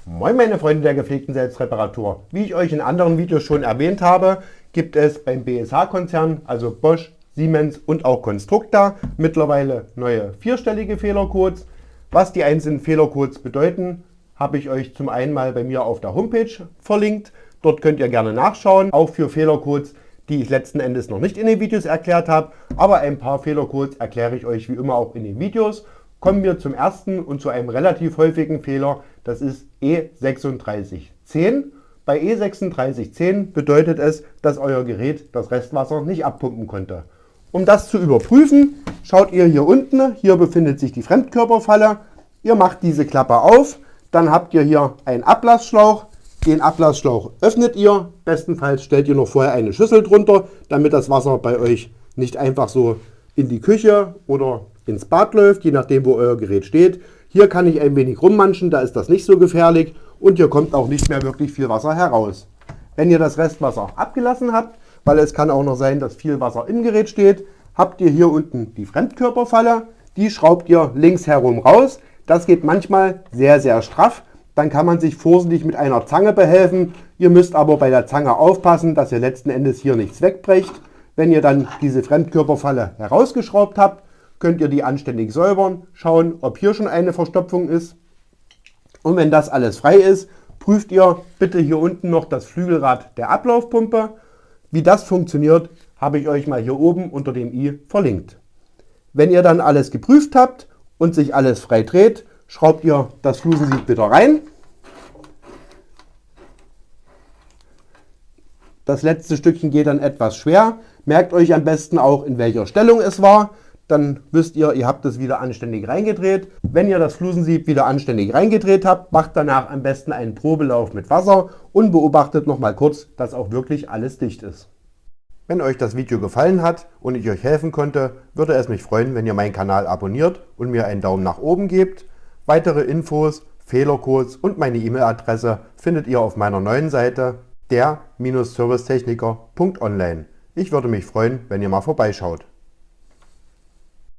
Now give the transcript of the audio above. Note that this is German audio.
Moin meine Freunde der gepflegten Selbstreparatur. Wie ich euch in anderen Videos schon erwähnt habe, gibt es beim BSH-Konzern, also Bosch, Siemens und auch Constructa, mittlerweile neue vierstellige Fehlercodes. Was die einzelnen Fehlercodes bedeuten, habe ich euch zum einen mal bei mir auf der Homepage verlinkt. Dort könnt ihr gerne nachschauen, auch für Fehlercodes, die ich letzten Endes noch nicht in den Videos erklärt habe. Aber ein paar Fehlercodes erkläre ich euch wie immer auch in den Videos. Kommen wir zum ersten und zu einem relativ häufigen Fehler, das ist E3610. Bei E3610 bedeutet es, dass euer Gerät das Restwasser nicht abpumpen konnte. Um das zu überprüfen, schaut ihr hier unten, hier befindet sich die Fremdkörperfalle. Ihr macht diese Klappe auf, dann habt ihr hier einen Ablassschlauch. Den Ablassschlauch öffnet ihr, bestenfalls stellt ihr noch vorher eine Schüssel drunter, damit das Wasser bei euch nicht einfach so in die Küche oder ins Bad läuft, je nachdem wo euer Gerät steht. Hier kann ich ein wenig rummanschen, da ist das nicht so gefährlich und hier kommt auch nicht mehr wirklich viel Wasser heraus. Wenn ihr das Restwasser abgelassen habt, weil es kann auch noch sein, dass viel Wasser im Gerät steht, habt ihr hier unten die Fremdkörperfalle, die schraubt ihr links herum raus. Das geht manchmal sehr, sehr straff. Dann kann man sich vorsichtig mit einer Zange behelfen. Ihr müsst aber bei der Zange aufpassen, dass ihr letzten Endes hier nichts wegbrecht. Wenn ihr dann diese Fremdkörperfalle herausgeschraubt habt, könnt ihr die anständig säubern, schauen, ob hier schon eine Verstopfung ist. Und wenn das alles frei ist, prüft ihr bitte hier unten noch das Flügelrad der Ablaufpumpe. Wie das funktioniert, habe ich euch mal hier oben unter dem i verlinkt. Wenn ihr dann alles geprüft habt und sich alles frei dreht, schraubt ihr das Flusensieb wieder rein. Das letzte Stückchen geht dann etwas schwer. Merkt euch am besten auch, in welcher Stellung es war. Dann wisst ihr, ihr habt es wieder anständig reingedreht. Wenn ihr das Flusensieb wieder anständig reingedreht habt, macht danach am besten einen Probelauf mit Wasser und beobachtet nochmal kurz, dass auch wirklich alles dicht ist. Wenn euch das Video gefallen hat und ich euch helfen konnte, würde es mich freuen, wenn ihr meinen Kanal abonniert und mir einen Daumen nach oben gebt. Weitere Infos, Fehlercodes und meine E-Mail-Adresse findet ihr auf meiner neuen Seite der-servicetechniker.online. Ich würde mich freuen, wenn ihr mal vorbeischaut.